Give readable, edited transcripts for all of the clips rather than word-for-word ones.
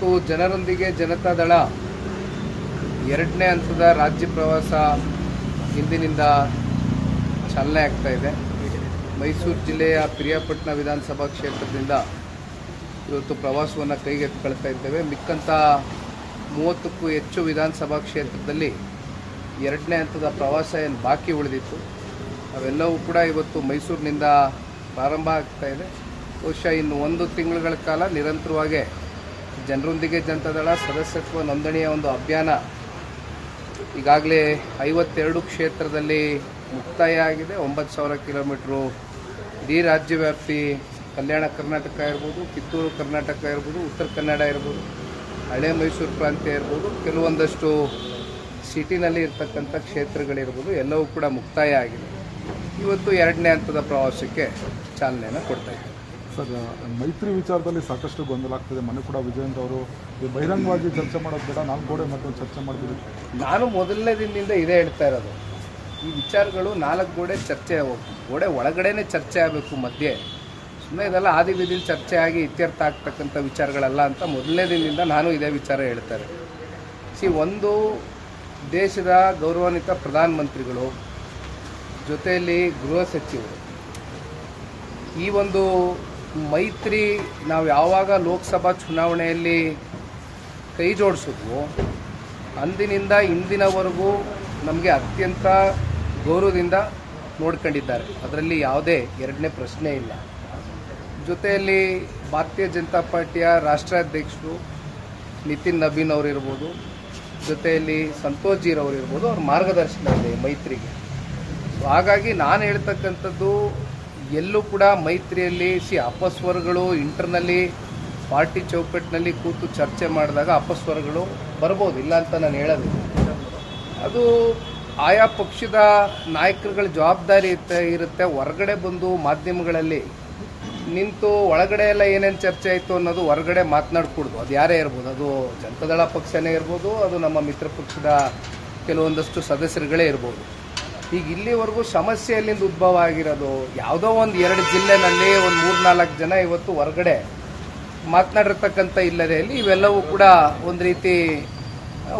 ಇವತ್ತು ಜನರೊಂದಿಗೆ ಜನತಾದಳ ಎರಡನೇ ಹಂತದ ರಾಜ್ಯ ಪ್ರವಾಸ ಇಂದಿನಿಂದ ಚಾಲನೆ ಆಗ್ತಾ ಇದೆ. ಮೈಸೂರು ಜಿಲ್ಲೆಯ ಪಿರಿಯಾಪಟ್ಟಣ ವಿಧಾನಸಭಾ ಕ್ಷೇತ್ರದಿಂದ ಇವತ್ತು ಪ್ರವಾಸವನ್ನು ಕೈಗೆತ್ತಿಕೊಳ್ತಾ ಇದ್ದೇವೆ. ಮಿಕ್ಕಂಥ 30ಕ್ಕೂ ಹೆಚ್ಚು ವಿಧಾನಸಭಾ ಕ್ಷೇತ್ರದಲ್ಲಿ ಎರಡನೇ ಹಂತದ ಪ್ರವಾಸ ಏನು ಬಾಕಿ ಉಳಿದಿತ್ತು ಅವೆಲ್ಲವೂ ಕೂಡ ಇವತ್ತು ಮೈಸೂರಿನಿಂದ ಪ್ರಾರಂಭ ಆಗ್ತಾ ಇದೆ. ಬಹುಶಃ ಇನ್ನು 1 ತಿಂಗಳುಗಳ ಕಾಲ ನಿರಂತರವಾಗಿ ಜನರೊಂದಿಗೆ ಜನತಾದಳ ಸದಸ್ಯತ್ವ ನೋಂದಣಿಯ ಒಂದು ಅಭಿಯಾನ ಈಗಾಗಲೇ 52 ಕ್ಷೇತ್ರದಲ್ಲಿ ಮುಕ್ತಾಯ ಆಗಿದೆ. 9,000 ಕಿಲೋಮೀಟ್ರು ಇಡೀ ರಾಜ್ಯವ್ಯಾಪಿ ಕಲ್ಯಾಣ ಕರ್ನಾಟಕ ಇರ್ಬೋದು, ಕಿತ್ತೂರು ಕರ್ನಾಟಕ ಇರ್ಬೋದು, ಉತ್ತರ ಕನ್ನಡ ಇರ್ಬೋದು, ಹಳೆ ಮೈಸೂರು ಪ್ರಾಂತ್ಯ ಇರ್ಬೋದು, ಕೆಲವೊಂದಷ್ಟು ಸಿಟಿನಲ್ಲಿ ಇರ್ತಕ್ಕಂಥ ಕ್ಷೇತ್ರಗಳಿರ್ಬೋದು, ಎಲ್ಲವೂ ಕೂಡ ಮುಕ್ತಾಯ ಆಗಿದೆ. ಇವತ್ತು ಎರಡನೇ ಹಂತದ ಪ್ರವಾಸಕ್ಕೆ ಚಾಲನೆಯನ್ನು ಕೊಡ್ತಾ ಇದ್ದಾರೆ. ಸರ್, ಮೈತ್ರಿ ವಿಚಾರದಲ್ಲಿ ಸಾಕಷ್ಟು ಗೊಂದಲ ಆಗ್ತದೆ. ಮೊನ್ನೆ ಕೂಡ ವಿಜಯಂತ್ ಅವರು ಬಹಿರಂಗವಾಗಿ ಚರ್ಚೆ ಮಾಡೋದು ಬೇಡ, 4 ಗೋಡೆ ಮತ್ತೊಂದು ಚರ್ಚೆ ಮಾಡ್ತೀವಿ. ನಾನು ಮೊದಲನೇ ದಿನದಿಂದ ಇದೇ ಹೇಳ್ತಾ ಇರೋದು, ಈ ವಿಚಾರಗಳು 4 ಗೋಡೆ ಚರ್ಚೆ ಗೋಡೆ ಒಳಗಡೆನೇ ಚರ್ಚೆ ಆಗಬೇಕು, ಮಧ್ಯೆ ಸುಮ್ಮನೆ ಇದೆಲ್ಲ ಆದಿ ಬೀದಿಲಿ ಚರ್ಚೆ ಆಗಿ ಇತ್ಯರ್ಥ ಆಗ್ತಕ್ಕಂಥ ವಿಚಾರಗಳಲ್ಲ ಅಂತ ಮೊದಲನೇ ದಿನದಿಂದ ನಾನು ಇದೇ ವಿಚಾರ ಹೇಳ್ತಾರೆ. ಒಂದು ದೇಶದ ಗೌರವಾನ್ವಿತ ಪ್ರಧಾನಮಂತ್ರಿಗಳು ಜೊತೆಯಲ್ಲಿ ಗೃಹ ಸಚಿವರು ಈ ಒಂದು ಮೈತ್ರಿ ನಾವು ಯಾವಾಗ ಲೋಕಸಭಾ ಚುನಾವಣೆಯಲ್ಲಿ ಕೈ ಜೋಡಿಸಿದ್ವು ಅಂದಿನಿಂದ ಇಂದಿನವರೆಗೂ ನಮಗೆ ಅತ್ಯಂತ ಗೌರವದಿಂದ ನೋಡ್ಕೊಂಡಿದ್ದಾರೆ. ಅದರಲ್ಲಿ ಯಾವುದೇ ಎರಡನೇ ಪ್ರಶ್ನೆ ಇಲ್ಲ. ಜೊತೆಯಲ್ಲಿ ಭಾರತೀಯ ಜನತಾ ಪಾರ್ಟಿಯ ರಾಷ್ಟ್ರಾಧ್ಯಕ್ಷರು ನಿತಿನ್ ನಬೀನ್ ಅವರಿರ್ಬೋದು, ಜೊತೆಯಲ್ಲಿ ಸಂತೋಷ್ ಜೀರವರು ಇರ್ಬೋದು, ಅವ್ರ ಮಾರ್ಗದರ್ಶನ ಇದೆ ಮೈತ್ರಿಗೆ. ಹಾಗಾಗಿ ನಾನು ಹೇಳ್ತಕ್ಕಂಥದ್ದು ಎಲ್ಲೂ ಕೂಡ ಮೈತ್ರಿಯಲ್ಲಿ ಅಪಸ್ವರಗಳು ಇಂಟರ್ನಲ್ಲಿ ಪಾರ್ಟಿ ಚೌಕಟ್ಟಿನಲ್ಲಿ ಕೂತು ಚರ್ಚೆ ಮಾಡಿದಾಗ ಅಪಸ್ವರಗಳು ಬರ್ಬೋದು, ಇಲ್ಲ ಅಂತ ನಾನು ಹೇಳೋದಿಲ್ಲ. ಅದು ಆಯಾ ಪಕ್ಷದ ನಾಯಕರುಗಳ ಜವಾಬ್ದಾರಿ ಇರುತ್ತೆ. ಹೊರಗಡೆ ಬಂದು ಮಾಧ್ಯಮಗಳಲ್ಲಿ ನಿಂತು ಒಳಗಡೆ ಎಲ್ಲ ಏನೇನು ಚರ್ಚೆ ಆಯಿತು ಅನ್ನೋದು ಹೊರಗಡೆ ಮಾತನಾಡ್ಕೊಡ್ದು. ಅದು ಯಾರೇ ಇರ್ಬೋದು, ಅದು ಜನತಾದಳ ಪಕ್ಷನೇ ಇರ್ಬೋದು, ಅದು ನಮ್ಮ ಮಿತ್ರ ಪಕ್ಷದ ಕೆಲವೊಂದಷ್ಟು ಸದಸ್ಯರುಗಳೇ ಇರ್ಬೋದು. ಈಗ ಇಲ್ಲಿವರೆಗೂ ಸಮಸ್ಯೆ ಎಲ್ಲಿಂದ ಉದ್ಭವ ಆಗಿರೋದು, ಯಾವುದೋ ಒಂದು 2 ಜಿಲ್ಲೆನಲ್ಲಿ ಒಂದು 3-4 ಜನ ಇವತ್ತು ಹೊರಗಡೆ ಮಾತನಾಡಿರ್ತಕ್ಕಂಥ ಇಲ್ಲದೆಯಲ್ಲಿ ಇವೆಲ್ಲವೂ ಕೂಡ ಒಂದು ರೀತಿ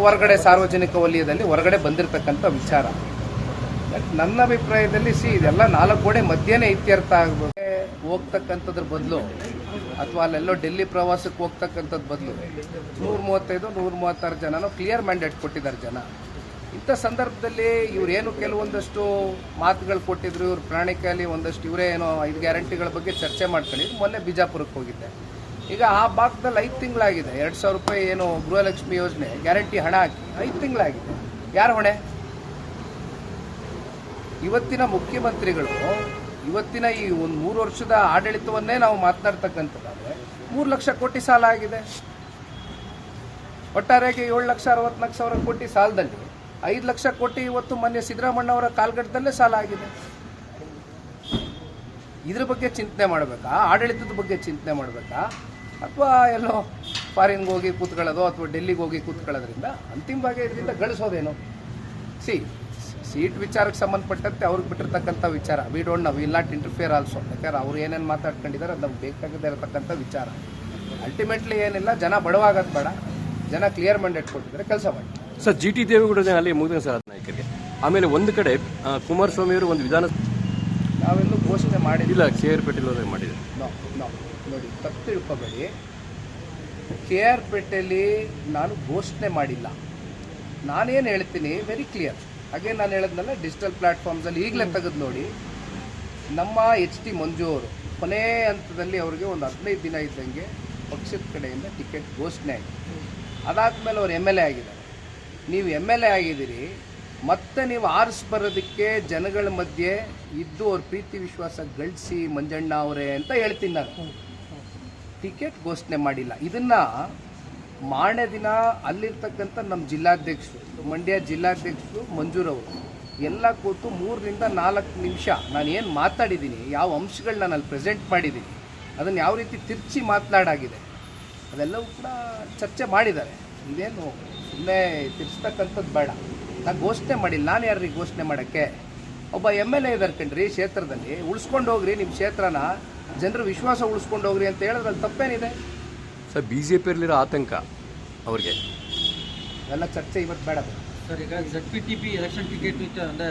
ಹೊರಗಡೆ ಸಾರ್ವಜನಿಕ ವಲಯದಲ್ಲಿ ಹೊರಗಡೆ ಬಂದಿರತಕ್ಕಂಥ ವಿಚಾರ. ನನ್ನ ಅಭಿಪ್ರಾಯದಲ್ಲಿ ಇದೆಲ್ಲ 4 ಗೋಡೆ ಮಧ್ಯೆನೇ ಇತ್ಯರ್ಥ ಆಗಬೇಕು. ಹೋಗ್ತಕ್ಕಂಥದ್ರ ಬದಲು ಅಥವಾ ಅಲ್ಲೆಲ್ಲೋ ಡೆಲ್ಲಿ ಪ್ರವಾಸಕ್ಕೆ ಹೋಗ್ತಕ್ಕಂಥದ್ದು ಬದಲು 135-136 ಜನನೂ ಕ್ಲಿಯರ್ ಮ್ಯಾಂಡೇಟ್ ಕೊಟ್ಟಿದ್ದಾರೆ ಜನ. ಇಂಥ ಸಂದರ್ಭದಲ್ಲಿ ಇವರೇನು ಕೆಲವೊಂದಷ್ಟು ಮಾತುಗಳು ಕೊಟ್ಟಿದ್ರು, ಇವ್ರ ಪ್ರಣಾಳಿಕೆಯಲ್ಲಿ ಒಂದಷ್ಟು ಇವರೇ ಏನೋ 5 ಗ್ಯಾರಂಟಿಗಳ ಬಗ್ಗೆ ಚರ್ಚೆ ಮಾಡ್ಕೊಂಡಿದ್ರು. ಮೊನ್ನೆ ಬಿಜಾಪುರಕ್ಕೆ ಹೋಗಿದ್ದೆ. ಈಗ ಆ ಭಾಗದಲ್ಲಿ 5 ತಿಂಗಳಾಗಿದೆ. 2,000 ರೂಪಾಯಿ ಏನು ಗೃಹಲಕ್ಷ್ಮಿ ಯೋಜನೆ ಗ್ಯಾರಂಟಿ ಹಣ ಹಾಕಿ 5 ತಿಂಗಳಾಗಿದೆ. ಯಾರು ಹೊಣೆ? ಇವತ್ತಿನ ಮುಖ್ಯಮಂತ್ರಿಗಳು ಇವತ್ತಿನ ಈ ಒಂದು 3 ವರ್ಷದ ಆಡಳಿತವನ್ನೇ ನಾವು ಮಾತನಾಡ್ತಕ್ಕಂಥದ್ದಾದರೆ 3 ಲಕ್ಷ ಕೋಟಿ ಸಾಲ ಆಗಿದೆ. ಒಟ್ಟಾರೆಯಾಗಿ 7,64,00,000 ಕೋಟಿ ಸಾಲದಲ್ಲಿ 5 ಲಕ್ಷ ಕೋಟಿ ಇವತ್ತು ಮೊನ್ನೆ ಸಿದ್ದರಾಮಣ್ಣವರ ಕಾಲ್ಗಟ್ಟದಲ್ಲೇ ಸಾಲ ಆಗಿದೆ. ಇದ್ರ ಬಗ್ಗೆ ಚಿಂತನೆ ಮಾಡಬೇಕಾ? ಆಡಳಿತದ ಬಗ್ಗೆ ಚಿಂತನೆ ಮಾಡಬೇಕಾ? ಅಥವಾ ಎಲ್ಲೋ ಫಾರಿನ್ಗೆ ಹೋಗಿ ಕೂತ್ಕೊಳ್ಳೋದು ಅಥವಾ ಡೆಲ್ಲಿಗೆ ಹೋಗಿ ಕೂತ್ಕೊಳ್ಳೋದ್ರಿಂದ ಅಂತಿಮವಾಗಿ ಇದರಿಂದ ಗಳಿಸೋದೇನು? ಸೀಟ್ ವಿಚಾರಕ್ಕೆ ಸಂಬಂಧಪಟ್ಟಂತೆ ಅವ್ರಿಗೆ ಬಿಟ್ಟಿರ್ತಕ್ಕಂಥ ವಿಚಾರ. We don't know, will not interfere also. ಯಾಕಂದ್ರೆ ಅವ್ರು ಏನೇನು ಮಾತಾಡ್ಕೊಂಡಿದ್ದಾರೆ ಅದು ನಮ್ಗೆ ಬೇಕಾಗದೇ ಇರತಕ್ಕಂಥ ವಿಚಾರ. ಅಲ್ಟಿಮೇಟ್ಲಿ ಏನಿಲ್ಲ, ಜನ ಬಡವಾಗೋದು ಬೇಡ, ಜನ ಕ್ಲಿಯರ್ ಮ್ಯಾಂಡೇಟ್ ಕೊಟ್ಟಿದ್ದಾರೆ, ಕೆಲಸ ಮಾಡಿ. ಸರ್, GT ದೇವೇಗೌಡ ಅಲ್ಲಿ ಮುಗಿದ ಸರ್ ನಾಯಕರಿಗೆ. ಆಮೇಲೆ ಒಂದು ಕಡೆ ಕುಮಾರಸ್ವಾಮಿ ಅವರು ಒಂದು ವಿಧಾನ ನಾವೆಲ್ಲೂ ಘೋಷಣೆ ಮಾಡಿಲ್ಲ. KR ಪೇಟೆಲ್ ಮಾಡಿದೆ. ನೋಡಿ, ತಪ್ಪು ತಿಳ್ಕೊಬೇಡಿ. KR ಪೇಟೆಯಲ್ಲಿ ನಾನು ಘೋಷಣೆ ಮಾಡಿಲ್ಲ. ನಾನೇನು ಹೇಳ್ತೀನಿ ವೆರಿ ಕ್ಲಿಯರ್. ಹಾಗೆ ನಾನು ಹೇಳಿದ್ನಲ್ಲ, ಡಿಜಿಟಲ್ ಪ್ಲಾಟ್ಫಾರ್ಮ್ಸಲ್ಲಿ ಈಗಲೇ ತೆಗೆದು ನೋಡಿ. ನಮ್ಮ HT ಮಂಜು ಅವರು ಕೊನೆ ಹಂತದಲ್ಲಿ ಅವರಿಗೆ ಒಂದು 15 ದಿನ ಇದ್ದಂಗೆ ಪಕ್ಷದ ಕಡೆಯಿಂದ ಟಿಕೆಟ್ ಘೋಷಣೆ ಆಗಿದೆ. ಅದಾದಮೇಲೆ ಅವ್ರು MLA ಆಗಿದ್ದಾರೆ. ನೀವು MLA ಆಗಿದ್ದೀರಿ, ಮತ್ತೆ ನೀವು ಬರೋದಕ್ಕೆ ಜನಗಳ ಮಧ್ಯೆ ಇದ್ದು ಅವ್ರ ಪ್ರೀತಿ ವಿಶ್ವಾಸ ಗಳಿಸಿ ಮಂಜಣ್ಣ ಅವರೇ ಅಂತ ಹೇಳ್ತೀನಿ ನಾನು. ಟಿಕೆಟ್ ಘೋಷಣೆ ಮಾಡಿಲ್ಲ. ಇದನ್ನು ಮಾರನೇ ದಿನ ಅಲ್ಲಿರ್ತಕ್ಕಂಥ ನಮ್ಮ ಜಿಲ್ಲಾಧ್ಯಕ್ಷರು, ಮಂಡ್ಯ ಜಿಲ್ಲಾಧ್ಯಕ್ಷರು ಮಂಜೂರವರು ಎಲ್ಲ ಕೂತು 3 ರಿಂದ 4 ನಿಮಿಷ ನಾನು ಏನು ಮಾತಾಡಿದ್ದೀನಿ, ಯಾವ ಅಂಶಗಳನ್ನ ನಾನು ಪ್ರೆಸೆಂಟ್ ಮಾಡಿದ್ದೀನಿ, ಅದನ್ನು ಯಾವ ರೀತಿ ತಿರ್ಚಿ ಮಾತನಾಡಾಗಿದೆ ಅದೆಲ್ಲವೂ ಕೂಡ ಚರ್ಚೆ ಮಾಡಿದ್ದಾರೆ. ಇದೇನು ಸುಮ್ಮನೆ ತಿರ್ಸ್ತಕ್ಕಂಥದ್ದು ಬೇಡ. ನಾನು ಘೋಷಣೆ ಮಾಡಿಲ್ಲ. ನಾನು ಯಾರಿಗೆ ಘೋಷಣೆ ಮಾಡೋಕ್ಕೆ? ಒಬ್ಬ MLA ಇದ್ದಾರೆ ಕಣ್ರಿ ಕ್ಷೇತ್ರದಲ್ಲಿ, ಉಳಿಸ್ಕೊಂಡು ಹೋಗ್ರಿ ನಿಮ್ಮ ಕ್ಷೇತ್ರನ, ಜನರ ವಿಶ್ವಾಸ ಉಳಿಸ್ಕೊಂಡು ಹೋಗ್ರಿ ಅಂತ ಹೇಳಿದ್ರಲ್ಲಿ ತಪ್ಪೇನಿದೆ? ಸರ್ BJPಯಲ್ಲಿರೋ ಆತಂಕ ಅವ್ರಿಗೆ ಎಲ್ಲ ಚರ್ಚೆ ಇವತ್ತು ಬೇಡ. ಸರ್ ಈಗ ZPTP ಎಲೆಕ್ಷನ್ ಟಿಕೆಟ್ ಅಂದರೆ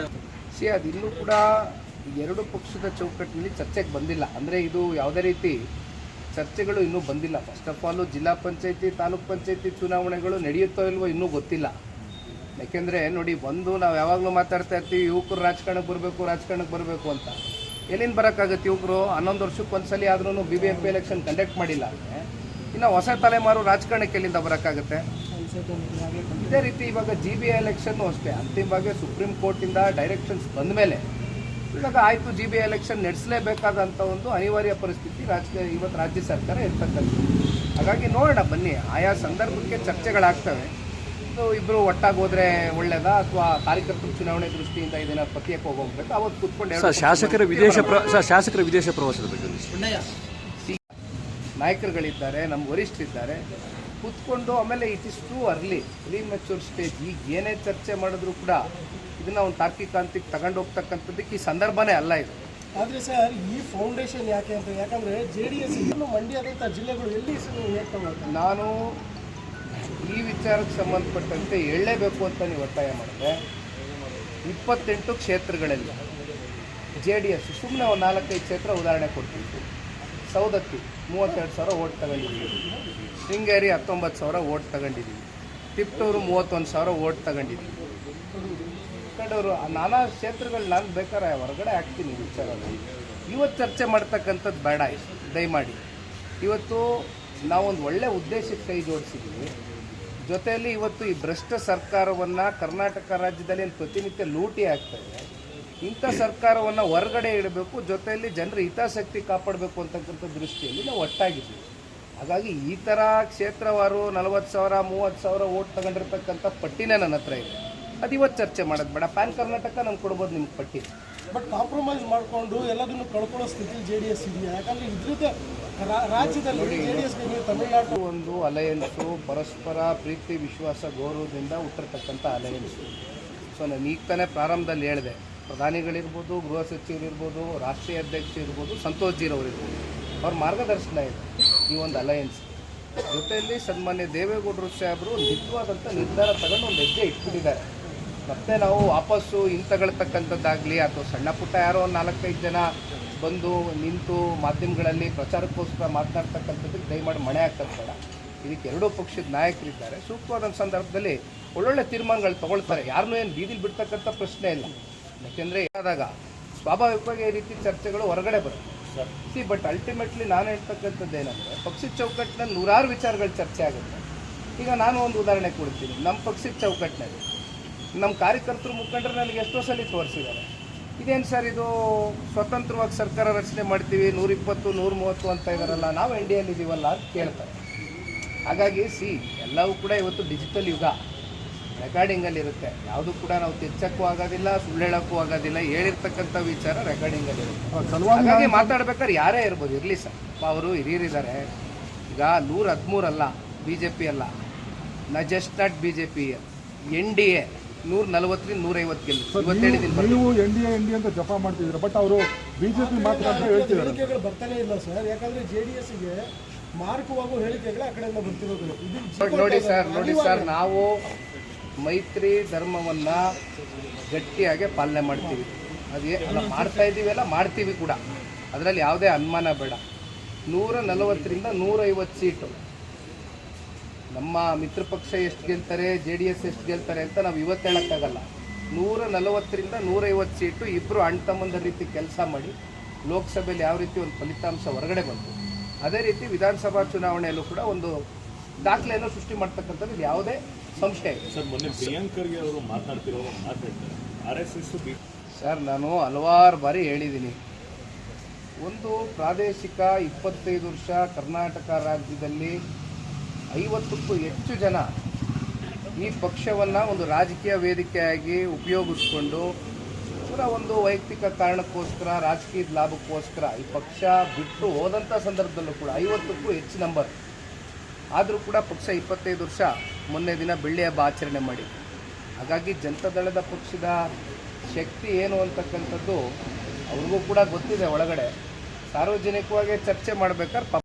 ಅದು ಇನ್ನೂ ಕೂಡ ಎರಡು ಪಕ್ಷದ ಚೌಕಟ್ಟಿನಲ್ಲಿ ಚರ್ಚೆಗೆ ಬಂದಿಲ್ಲ. ಅಂದರೆ ಇದು ಯಾವುದೇ ರೀತಿ ಚರ್ಚೆಗಳು ಇನ್ನೂ ಬಂದಿಲ್ಲ. ಫಸ್ಟ್ ಆಫ್ ಆಲು ಜಿಲ್ಲಾ ಪಂಚಾಯತಿ ತಾಲೂಕ್ ಪಂಚಾಯತಿ ಚುನಾವಣೆಗಳು ನಡೆಯುತ್ತೋ ಇಲ್ವೋ ಇನ್ನೂ ಗೊತ್ತಿಲ್ಲ. ಯಾಕೆಂದರೆ ನೋಡಿ, ನಾವು ಯಾವಾಗಲೂ ಮಾತಾಡ್ತಾ ಇರ್ತೀವಿ ಯುವಕರು ರಾಜಕಾರಣಕ್ಕೆ ಬರಬೇಕು ಅಂತ. ಎಲ್ಲಿಂದ ಬರೋಕ್ಕಾಗುತ್ತೆ? ಯುವಕರು 11 ವರ್ಷಕ್ಕೆ ಒಂದ್ಸಲಿ ಆದ್ರೂ BBMP ಎಲೆಕ್ಷನ್ ಕಂಡಕ್ಟ್ ಮಾಡಿಲ್ಲ ಅಂದರೆ ಇನ್ನು ಹೊಸ ತಲೆಮಾರು ರಾಜಕಾರಣಕ್ಕೆ ಎಲ್ಲಿಂದ ಬರೋಕ್ಕಾಗುತ್ತೆ? ಇದೇ ರೀತಿ ಇವಾಗ GBA ಎಲೆಕ್ಷನ್ನು ಅಷ್ಟೇ, ಅಂತಿಮವಾಗಿ ಸುಪ್ರೀಂ ಕೋರ್ಟಿಂದ ಡೈರೆಕ್ಷನ್ಸ್ ಬಂದ ಮೇಲೆ ಇವಾಗ ಆಯಿತು GBA ಎಲೆಕ್ಷನ್ ನಡೆಸಲೇಬೇಕಾದಂಥ ಒಂದು ಅನಿವಾರ್ಯ ಪರಿಸ್ಥಿತಿ ಇವತ್ತು ರಾಜ್ಯ ಸರ್ಕಾರ ಇರ್ತಕ್ಕಂಥದ್ದು. ಹಾಗಾಗಿ ನೋಡೋಣ ಬನ್ನಿ, ಆಯಾ ಸಂದರ್ಭಕ್ಕೆ ಚರ್ಚೆಗಳಾಗ್ತವೆ. ಇಬ್ಬರು ಒಟ್ಟಾಗಿ ಹೋದ್ರೆ ಒಳ್ಳೇದಾ ಅಥವಾ ಕಾರ್ಯಕರ್ತರು ಚುನಾವಣೆ ದೃಷ್ಟಿಯಿಂದ ಇದನ್ನ ಪತಿಯಕ್ಕೆ ಹೋಗ್ಬೇಕು ಅವತ್ತು ಕೂತ್ಕೊಂಡು ಶಾಸಕರ ವಿದೇಶ ಪ್ರವಾಸದ ಬಗ್ಗೆ ನಾಯಕರುಗಳಿದ್ದಾರೆ, ನಮ್ಮ ವರಿಷ್ಠರಿದ್ದಾರೆ, ಕೂತ್ಕೊಂಡು ಆಮೇಲೆ it is too early, premature stage. ಈಗ ಏನೇ ಚರ್ಚೆ ಮಾಡಿದ್ರು ಕೂಡ ಇದನ್ನ ಒಂದು ತಾರ್ಕಿಕ ಹಂತಕ್ಕೆ ತಗೊಂಡು ಹೋಗ್ತಕ್ಕಂಥದ್ದಕ್ಕೆ ಈ ಸಂದರ್ಭನೇ ಅಲ್ಲ ಇದು. ಆದರೆ ಸರ್, ಈ ಫೌಂಡೇಶನ್ ಯಾಕೆ ಅಂತ, ಯಾಕಂದರೆ JDS ಮಂಡ್ಯದಂಥ ಜಿಲ್ಲೆಗಳು ಎಲ್ಲಿ ಹೇಳ್ತಾ ನಾನು ಈ ವಿಚಾರಕ್ಕೆ ಸಂಬಂಧಪಟ್ಟಂತೆ ಹೇಳಲೇಬೇಕು ಅಂತ ನೀವು ಒತ್ತಾಯ ಮಾಡಿದ್ರೆ 28 ಕ್ಷೇತ್ರಗಳಲ್ಲಿ JDS ಸುಮ್ಮನೆ ಒಂದು 4-5 ಕ್ಷೇತ್ರ ಉದಾಹರಣೆ ಕೊಡ್ತಿದ್ವಿ. ಸೌದತ್ತಿ 32,000 ಓಟ್ ತಗೊಂಡಿದ್ದೀವಿ, ಶೃಂಗೇರಿ 19,000 ಓಟ್ ತಗೊಂಡಿದ್ದೀವಿ, ತಿಪ್ಟೂರು 31,000 ಓಟ್ ತಗೊಂಡಿದ್ದೀವಿ. ಕಡೂರು ನಾನಾ ಕ್ಷೇತ್ರಗಳು ನಾನು ಬೇಕಾದ್ರೆ ಹೊರಗಡೆ ಹಾಕ್ತೀನಿ ವಿಚಾರದಲ್ಲಿ. ಇವತ್ತು ಚರ್ಚೆ ಮಾಡ್ತಕ್ಕಂಥದ್ದು ಬೇಡ ದಯಮಾಡಿ. ಇವತ್ತು ನಾವೊಂದು ಒಳ್ಳೆ ಉದ್ದೇಶಕ್ಕೆ ಕೈ ಜೋಡಿಸಿದ್ದೀವಿ. ಜೊತೆಯಲ್ಲಿ ಇವತ್ತು ಈ ಭ್ರಷ್ಟ ಸರ್ಕಾರವನ್ನು ಕರ್ನಾಟಕ ರಾಜ್ಯದಲ್ಲಿ ಪ್ರತಿನಿತ್ಯ ಲೂಟಿ ಆಗ್ತಾಯಿದೆ. ಇಂಥ ಸರ್ಕಾರವನ್ನು ಹೊರಗಡೆ ಇಡಬೇಕು, ಜೊತೆಯಲ್ಲಿ ಜನರ ಹಿತಾಸಕ್ತಿ ಕಾಪಾಡಬೇಕು ಅಂತಕ್ಕಂಥ ದೃಷ್ಟಿಯಲ್ಲಿ ನಾವು ಒಟ್ಟಾಗಿದ್ದೀವಿ. ಹಾಗಾಗಿ ಈ ಥರ ಕ್ಷೇತ್ರವಾರು 40,000 30,000 ಓಟ್ ತಗೊಂಡಿರ್ತಕ್ಕಂಥ ಪಟ್ಟಿನೇ ನನ್ನ ಹತ್ರ ಇದೆ. ಅದು ಇವತ್ತು ಚರ್ಚೆ ಮಾಡೋದು ಬೇಡ. ಪ್ಯಾನ್ ಕರ್ನಾಟಕ ನಮ್ಗೆ ಕೊಡ್ಬೋದು ನಿಮ್ಗೆ ಪಟ್ಟಿ. ಬಟ್ ಕಾಂಪ್ರಮೈಸ್ ಮಾಡಿಕೊಂಡು ಎಲ್ಲದನ್ನು ಕಳ್ಕೊಳ್ಳೋ ಸ್ಥಿತಿಲಿ JDS ಇದೆಯಾ? ಯಾಕಂದರೆ ಇದ್ರದ್ದು ರಾಜ್ಯದಲ್ಲಿ JDSಗೆ ನೀವು ತಮಿಳುನಾಡು ಒಂದು ಅಲಯನ್ಸು, ಪರಸ್ಪರ ಪ್ರೀತಿ ವಿಶ್ವಾಸ ಗೌರವದಿಂದ ಹುಟ್ಟಿರ್ತಕ್ಕಂಥ ಅಲಯನ್ಸು. ಸೊ ನಾನು ಈಗ ತಾನೇ ಪ್ರಾರಂಭದಲ್ಲಿ ಹೇಳಿದೆ, ಪ್ರಧಾನಿಗಳಿರ್ಬೋದು, ಗೃಹ ಸಚಿವರಿರ್ಬೋದು, ರಾಷ್ಟ್ರೀಯ ಅಧ್ಯಕ್ಷ ಇರ್ಬೋದು, ಸಂತೋಷ್ ಜೀರವರಿರ್ಬೋದು, ಅವ್ರ ಮಾರ್ಗದರ್ಶನ ಇದೆ ಈ ಒಂದು ಅಲಯನ್ಸ್. ಜೊತೆಯಲ್ಲಿ ಸನ್ಮಾನ್ಯ ದೇವೇಗೌಡರು ಸಾಹೇಬರು ನಿಜವಾದಂಥ ನಿರ್ಧಾರ ತಗೊಂಡು ಒಂದು ಹೆಜ್ಜೆ ಇಟ್ಬಿಟ್ಟಿದ್ದಾರೆ. ಮತ್ತೆ ನಾವು ವಾಪಸ್ಸು ಹಿಂತಗೊಳ್ತಕ್ಕಂಥದ್ದಾಗಲಿ ಅಥವಾ ಸಣ್ಣ ಪುಟ್ಟ ಯಾರೋ ಒಂದು 4-5 ಜನ ಬಂದು ನಿಂತು ಮಾಧ್ಯಮಗಳಲ್ಲಿ ಪ್ರಚಾರಕ್ಕೋಸ್ಕರ ಮಾತನಾಡ್ತಕ್ಕಂಥದ್ದಕ್ಕೆ ದಯಮಾಡಿ ಮಣೆ ಹಾಕೋದು ಬೇಡ. ಇದಕ್ಕೆ ಎರಡೂ ಪಕ್ಷದ ನಾಯಕರಿದ್ದಾರೆ, ಸೂಕ್ತವಾದ ಸಂದರ್ಭದಲ್ಲಿ ಒಳ್ಳೊಳ್ಳೆ ತೀರ್ಮಾನಗಳು ತಗೊಳ್ತಾರೆ. ಯಾರನ್ನೂ ಏನು ಬೀದಿಲಿ ಬಿಡ್ತಕ್ಕಂಥ ಪ್ರಶ್ನೆ ಇಲ್ಲ. ಯಾಕೆಂದರೆ ಆದಾಗ ಸ್ವಾಭಾವಿಕವಾಗಿ ಈ ರೀತಿ ಚರ್ಚೆಗಳು ಹೊರಗಡೆ ಬರುತ್ತೆ. ಬಟ್ ಅಲ್ಟಿಮೇಟ್ಲಿ ನಾನು ಹೇಳ್ತಕ್ಕಂಥದ್ದು ಏನಂದರೆ, ಪಕ್ಷದ ಚೌಕಟ್ಟಿನಲ್ಲಿ ನೂರಾರು ವಿಚಾರಗಳು ಚರ್ಚೆ ಆಗುತ್ತೆ. ಈಗ ನಾನು ಒಂದು ಉದಾಹರಣೆ ಕೊಡ್ತೀನಿ. ನಮ್ಮ ಪಕ್ಷದ ಚೌಕಟ್ಟಿನಲ್ಲಿ ನಮ್ಮ ಕಾರ್ಯಕರ್ತರು ಮುಖಂಡರು ನನಗೆ ಎಷ್ಟೋ ಸಲ ತೋರಿಸಿದ್ದಾರೆ, ಇದೇನು ಸರ್ ಇದು ಸ್ವತಂತ್ರವಾಗಿ ಸರ್ಕಾರ ರಚನೆ ಮಾಡ್ತೀವಿ 120 130 ಅಂತ ಇದ್ದಾರಲ್ಲ, ನಾವು NDAಲ್ಲಿ ಇದ್ದೀವಲ್ಲ ಅಂತ ಕೇಳ್ತಾರೆ. ಹಾಗಾಗಿ ಎಲ್ಲವೂ ಕೂಡ ಇವತ್ತು ಡಿಜಿಟಲ್ ಯುಗ, ರೆಕಾರ್ಡಿಂಗಲ್ಲಿರುತ್ತೆ. ಯಾವುದೂ ಕೂಡ ನಾವು ತೆಚ್ಚಕ್ಕೂ ಆಗೋದಿಲ್ಲ, ಸುಳ್ಳು ಹೇಳೋಕ್ಕೂ ಆಗೋದಿಲ್ಲ. ಹೇಳಿರ್ತಕ್ಕಂಥ ವಿಚಾರ ರೆಕಾರ್ಡಿಂಗಲ್ಲಿರುತ್ತೆ. ಹಾಗಾಗಿ ಮಾತಾಡ್ಬೇಕಾದ್ರೆ ಯಾರೇ ಇರ್ಬೋದು, ಇರಲಿ ಸರ್, ಅವರು ಹಿರಿಯರಿದ್ದಾರೆ. ಈಗ 113 ಅಲ್ಲ BJP ಅಲ್ಲ, ಜಸ್ಟ್ ನಾಟ್ BJP, NDA 140 150 ಗೆಲ್ಲು. ನೀವು NDA ಅಂತ ಜಪ ಮಾಡ್ತಿದ್ದೀರಾ, ಬಟ್ ಅವರು BJP ಮಾತ್ರ ಅಂತ ಹೇಳ್ತಿದ್ದಾರೆ. ಹೇಳಿಕೆಗಳು ಬರ್ತಾನೆ ಇಲ್ಲ ಸರ್, ಯಾಕಂದರೆ JDSಗೆ ಮಾರ್ಕವಾಗುವ ಹೇಳಿಕೆಗಳು ಆ ಕಡೆಯಿಂದ ಬರ್ತಿರೋದು. ನೋಡಿ ಸರ್, ನಾವು ಮೈತ್ರಿ ಧರ್ಮವನ್ನು ಗಟ್ಟಿಯಾಗಿ ಪಾಲನೆ ಮಾಡ್ತೀವಿ. ಅದೇ ಮಾಡ್ತಾ ಇದ್ದೀವಿ, ಮಾಡ್ತೀವಿ ಕೂಡ, ಅದರಲ್ಲಿ ಯಾವುದೇ ಅನುಮಾನ ಬೇಡ. 140ರಿಂದ 150 ಸೀಟು ನಮ್ಮ ಮಿತ್ರ ಪಕ್ಷ ಎಷ್ಟು ಗೆಲ್ತಾರೆ, JDS ಎಷ್ಟು ಗೆಲ್ತಾರೆ ಅಂತ ನಾವು ಇವತ್ತು ಹೇಳೋಕ್ಕಾಗಲ್ಲ. 140ರಿಂದ 150 ಸೀಟು ಇಬ್ಬರು ಅಣ್ಣ ತಮ್ಮಂದರ ರೀತಿ ಕೆಲಸ ಮಾಡಿ ಲೋಕಸಭೆಯಲ್ಲಿ ಯಾವ ರೀತಿ ಒಂದು ಫಲಿತಾಂಶ ಹೊರಗಡೆ ಬಂತು, ಅದೇ ರೀತಿ ವಿಧಾನಸಭಾ ಚುನಾವಣೆಯಲ್ಲೂ ಕೂಡ ಒಂದು ದಾಖಲೆಯನ್ನು ಸೃಷ್ಟಿ ಮಾಡ್ತಕ್ಕಂಥದ್ದು ಯಾವುದೇ ಸಂಶಯ ಇಲ್ಲ. ಸರ್, ಮೊನ್ನೆ ಪ್ರಿಯಾಂಕ್ ಖರ್ಗೆ ಅವರು ಮಾತನಾಡ್ತಾರೆ, RSS ಸರ್, ನಾನು ಹಲವಾರು ಬಾರಿ ಹೇಳಿದ್ದೀನಿ, ಒಂದು ಪ್ರಾದೇಶಿಕ 25 ವರ್ಷ ಕರ್ನಾಟಕ ರಾಜ್ಯದಲ್ಲಿ 50ಕ್ಕೂ ಹೆಚ್ಚು ಜನ ಈ ಪಕ್ಷವನ್ನು ಒಂದು ರಾಜಕೀಯ ವೇದಿಕೆಯಾಗಿ ಉಪಯೋಗಿಸ್ಕೊಂಡು ಪೂರ ಒಂದು ವೈಯಕ್ತಿಕ ಕಾರಣಕ್ಕೋಸ್ಕರ, ರಾಜಕೀಯದ ಲಾಭಕ್ಕೋಸ್ಕರ ಈ ಪಕ್ಷ ಬಿಟ್ಟು ಹೋದಂಥ ಸಂದರ್ಭದಲ್ಲೂ ಕೂಡ 50ಕ್ಕೂ ಹೆಚ್ಚು ನಂಬರ್. ಆದರೂ ಕೂಡ ಪಕ್ಷ 25 ವರ್ಷ ಮೊನ್ನೆ ದಿನ ಬೆಳ್ಳಿ ಹಬ್ಬ ಆಚರಣೆ ಮಾಡಿ. ಹಾಗಾಗಿ ಜನತಾದಳದ ಪಕ್ಷದ ಶಕ್ತಿ ಏನು ಅಂತಕ್ಕಂಥದ್ದು ಅವ್ರಿಗೂ ಕೂಡ ಗೊತ್ತಿದೆ. ಒಳಗಡೆ ಸಾರ್ವಜನಿಕವಾಗಿ ಚರ್ಚೆ ಮಾಡಬೇಕಾದ್ರೆ